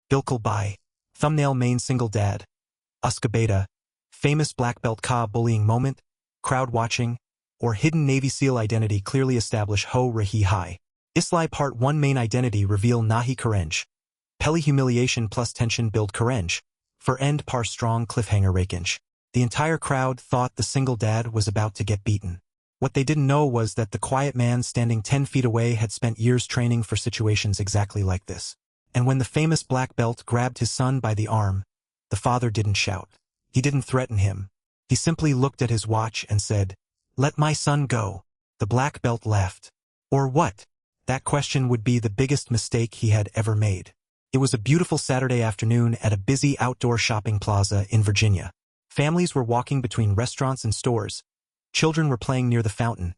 Bilkul Bai. Thumbnail main single dad. Uska Beta. Famous black belt ka bullying moment. Crowd watching. Or hidden Navy SEAL identity clearly establish ho rahi hai. Islai Part 1 main identity reveal nahi karenj. Peli humiliation plus tension build karenj. For end par strong cliffhanger rakenj. The entire crowd thought the single dad was about to get beaten. What they didn't know was that the quiet man standing 10 feet away had spent years training for situations exactly like this. And when the famous black belt grabbed his son by the arm, the father didn't shout. He didn't threaten him. He simply looked at his watch and said, "Let my son go." The black belt laughed. Or what? That question would be the biggest mistake he had ever made. It was a beautiful Saturday afternoon at a busy outdoor shopping plaza in Virginia. Families were walking between restaurants and stores. Children were playing near the fountain,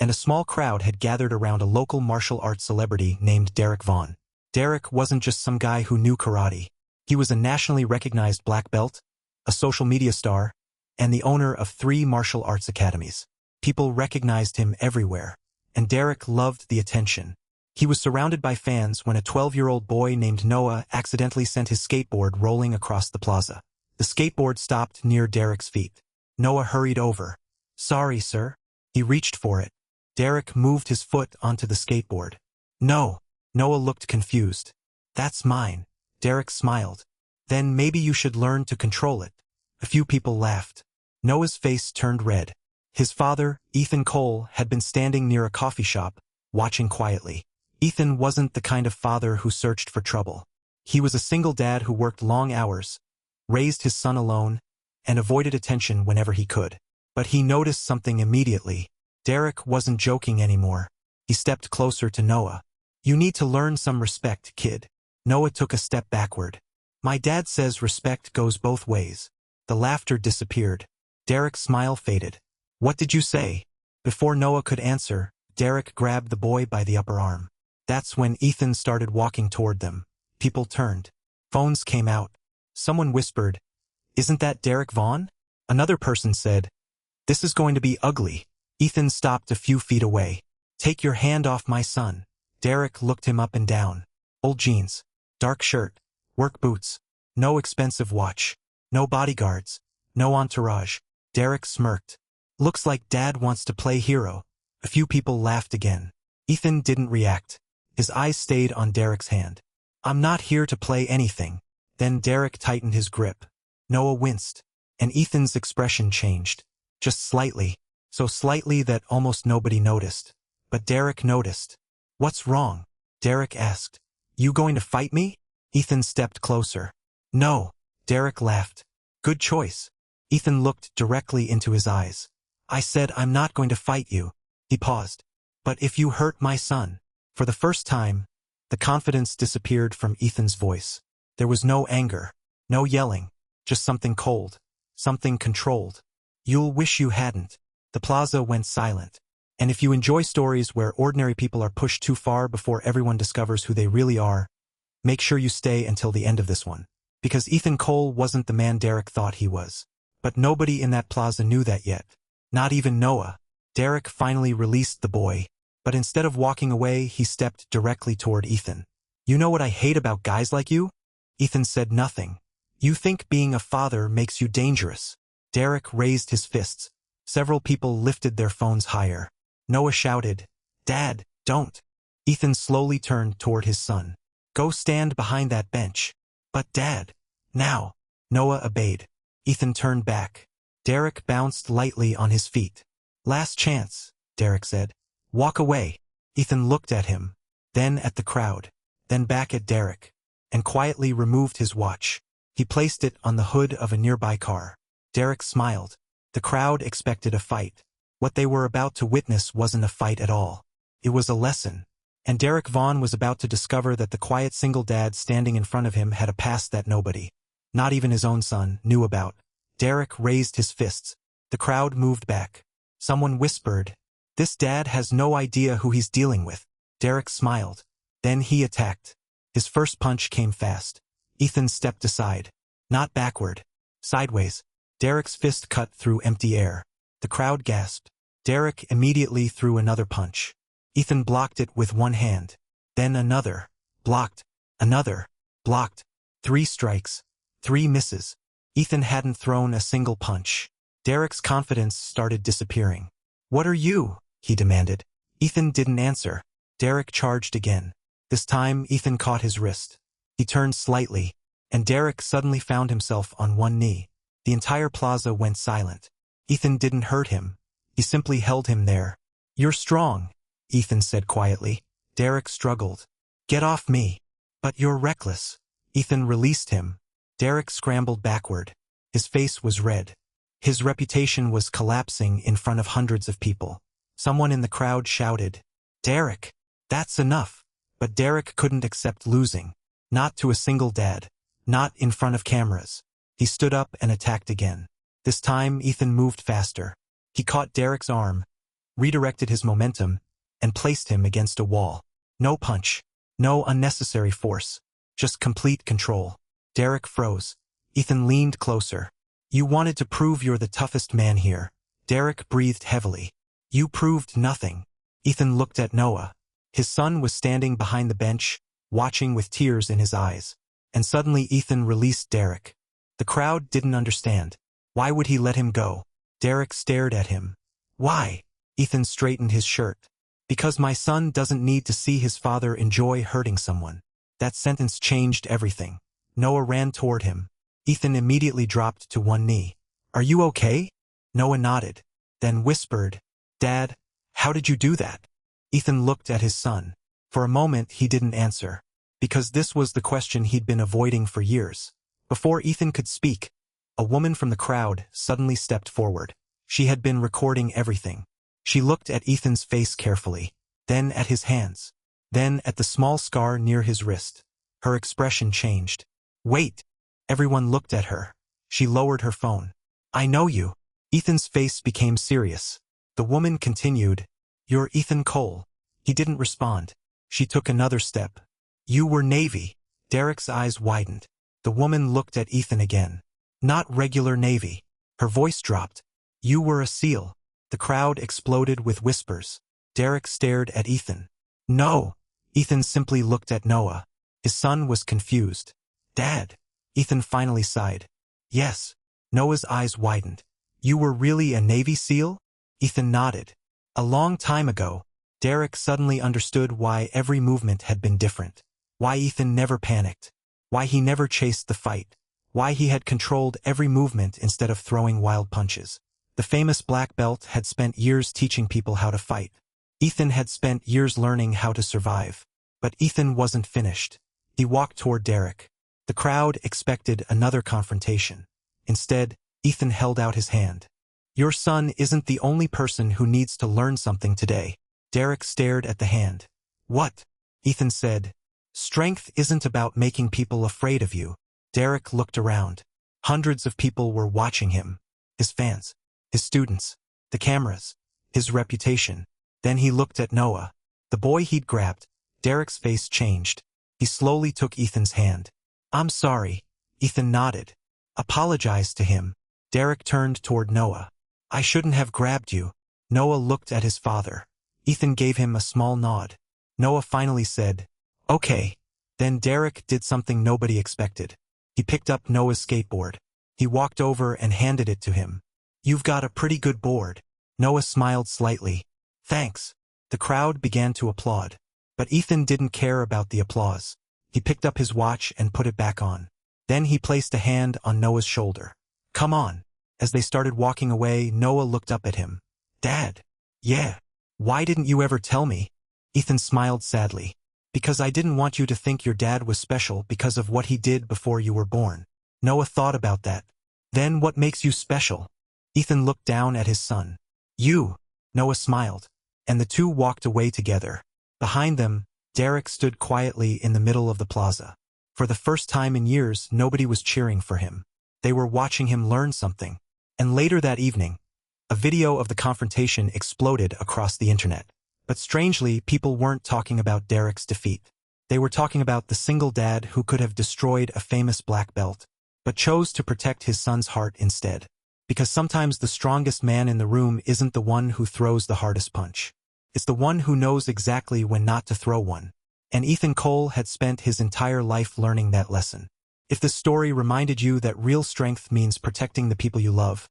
and a small crowd had gathered around a local martial arts celebrity named Derek Vaughn. Derek wasn't just some guy who knew karate. He was a nationally recognized black belt, a social media star, and the owner of 3 martial arts academies. People recognized him everywhere, and Derek loved the attention. He was surrounded by fans when a 12-year-old boy named Noah accidentally sent his skateboard rolling across the plaza. The skateboard stopped near Derek's feet. Noah hurried over. "Sorry, sir." He reached for it. Derek moved his foot onto the skateboard. "No." Noah looked confused. "That's mine." Derek smiled. "Then maybe you should learn to control it." A few people laughed. Noah's face turned red. His father, Ethan Cole, had been standing near a coffee shop, watching quietly. Ethan wasn't the kind of father who searched for trouble. He was a single dad who worked long hours, raised his son alone, and avoided attention whenever he could. But he noticed something immediately. Derek wasn't joking anymore. He stepped closer to Noah. "You need to learn some respect, kid." Noah took a step backward. "My dad says respect goes both ways." The laughter disappeared. Derek's smile faded. "What did you say?" Before Noah could answer, Derek grabbed the boy by the upper arm. That's when Ethan started walking toward them. People turned. Phones came out. Someone whispered, "Isn't that Derek Vaughn?" Another person said, "This is going to be ugly." Ethan stopped a few feet away. "Take your hand off my son." Derek looked him up and down. Old jeans, dark shirt, work boots, no expensive watch, no bodyguards, no entourage. Derek smirked. "Looks like Dad wants to play hero." A few people laughed again. Ethan didn't react. His eyes stayed on Derek's hand. "I'm not here to play anything." Then Derek tightened his grip. Noah winced, and Ethan's expression changed. Just slightly, so slightly that almost nobody noticed. But Derek noticed. "What's wrong?" Derek asked. "You going to fight me?" Ethan stepped closer. "No." Derek laughed. "Good choice." Ethan looked directly into his eyes. "I said I'm not going to fight you." He paused. "But if you hurt my son." For the first time, the confidence disappeared from Ethan's voice. There was no anger, no yelling, just something cold, something controlled. "You'll wish you hadn't." The plaza went silent. And if you enjoy stories where ordinary people are pushed too far before everyone discovers who they really are, make sure you stay until the end of this one. Because Ethan Cole wasn't the man Derek thought he was. But nobody in that plaza knew that yet. Not even Noah. Derek finally released the boy. But instead of walking away, he stepped directly toward Ethan. "You know what I hate about guys like you?" Ethan said nothing. "You think being a father makes you dangerous." Derek raised his fists. Several people lifted their phones higher. Noah shouted, "Dad, don't." Ethan slowly turned toward his son. "Go stand behind that bench." "But Dad, now." Noah obeyed. Ethan turned back. Derek bounced lightly on his feet. "Last chance," Derek said. "Walk away." Ethan looked at him, then at the crowd, then back at Derek, and quietly removed his watch. He placed it on the hood of a nearby car. Derek smiled. The crowd expected a fight. What they were about to witness wasn't a fight at all. It was a lesson. And Derek Vaughn was about to discover that the quiet single dad standing in front of him had a past that nobody, not even his own son, knew about. Derek raised his fists. The crowd moved back. Someone whispered, "This dad has no idea who he's dealing with." Derek smiled. Then he attacked. His first punch came fast. Ethan stepped aside. Not backward. Sideways. Derek's fist cut through empty air. The crowd gasped. Derek immediately threw another punch. Ethan blocked it with one hand. Then another. Blocked. Another. Blocked. 3 strikes. 3 misses. Ethan hadn't thrown a single punch. Derek's confidence started disappearing. "What are you?" he demanded. Ethan didn't answer. Derek charged again. This time, Ethan caught his wrist. He turned slightly, and Derek suddenly found himself on one knee. The entire plaza went silent. Ethan didn't hurt him. He simply held him there. "You're strong," Ethan said quietly. Derek struggled. "Get off me." "But you're reckless." Ethan released him. Derek scrambled backward. His face was red. His reputation was collapsing in front of hundreds of people. Someone in the crowd shouted, "Derek, that's enough." But Derek couldn't accept losing. Not to a single dad. Not in front of cameras. He stood up and attacked again. This time, Ethan moved faster. He caught Derek's arm, redirected his momentum, and placed him against a wall. No punch. No unnecessary force. Just complete control. Derek froze. Ethan leaned closer. "You wanted to prove you're the toughest man here." Derek breathed heavily. "You proved nothing." Ethan looked at Noah. His son was standing behind the bench, watching with tears in his eyes. And suddenly Ethan released Derek. The crowd didn't understand. Why would he let him go? Derek stared at him. "Why?" Ethan straightened his shirt. "Because my son doesn't need to see his father enjoy hurting someone." That sentence changed everything. Noah ran toward him. Ethan immediately dropped to one knee. "Are you okay?" Noah nodded, then whispered, "Dad, how did you do that?" Ethan looked at his son. For a moment he didn't answer, because this was the question he'd been avoiding for years. Before Ethan could speak, a woman from the crowd suddenly stepped forward. She had been recording everything. She looked at Ethan's face carefully, then at his hands, then at the small scar near his wrist. Her expression changed. "Wait!" Everyone looked at her. She lowered her phone. "I know you." Ethan's face became serious. The woman continued, "You're Ethan Cole." He didn't respond. She took another step. "You were Navy." Derek's eyes widened. The woman looked at Ethan again. "Not regular Navy." Her voice dropped. "You were a SEAL." The crowd exploded with whispers. Derek stared at Ethan. "No." Ethan simply looked at Noah. His son was confused. "Dad." Ethan finally sighed. "Yes." Noah's eyes widened. "You were really a Navy SEAL?" Ethan nodded. "A long time ago." Derek suddenly understood why every movement had been different. Why Ethan never panicked. Why he never chased the fight. Why he had controlled every movement instead of throwing wild punches. The famous black belt had spent years teaching people how to fight. Ethan had spent years learning how to survive. But Ethan wasn't finished. He walked toward Derek. The crowd expected another confrontation. Instead, Ethan held out his hand. "Your son isn't the only person who needs to learn something today." Derek stared at the hand. "What?" Ethan said. "Strength isn't about making people afraid of you." Derek looked around. Hundreds of people were watching him. His fans. His students. The cameras. His reputation. Then he looked at Noah. The boy he'd grabbed. Derek's face changed. He slowly took Ethan's hand. "I'm sorry." Ethan nodded. "Apologize to him." Derek turned toward Noah. "I shouldn't have grabbed you." Noah looked at his father. Ethan gave him a small nod. Noah finally said, "Okay." Then Derek did something nobody expected. He picked up Noah's skateboard. He walked over and handed it to him. "You've got a pretty good board." Noah smiled slightly. "Thanks." The crowd began to applaud. But Ethan didn't care about the applause. He picked up his watch and put it back on. Then he placed a hand on Noah's shoulder. "Come on." As they started walking away, Noah looked up at him. "Dad." "Yeah. Why didn't you ever tell me?" Ethan smiled sadly. "Because I didn't want you to think your dad was special because of what he did before you were born." Noah thought about that. "Then what makes you special?" Ethan looked down at his son. "You." Noah smiled. And the two walked away together. Behind them, Derek stood quietly in the middle of the plaza. For the first time in years, nobody was cheering for him. They were watching him learn something. And later that evening, a video of the confrontation exploded across the internet. But strangely, people weren't talking about Derek's defeat. They were talking about the single dad who could have destroyed a famous black belt, but chose to protect his son's heart instead. Because sometimes the strongest man in the room isn't the one who throws the hardest punch. It's the one who knows exactly when not to throw one. And Ethan Cole had spent his entire life learning that lesson. If this story reminded you that real strength means protecting the people you love,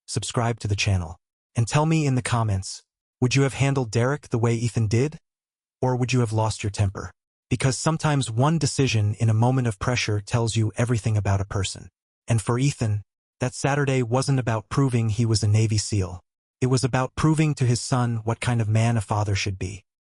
subscribe to the channel. And tell me in the comments, would you have handled Derek the way Ethan did? Or would you have lost your temper? Because sometimes one decision in a moment of pressure tells you everything about a person. And for Ethan, that Saturday wasn't about proving he was a Navy SEAL. It was about proving to his son what kind of man a father should be.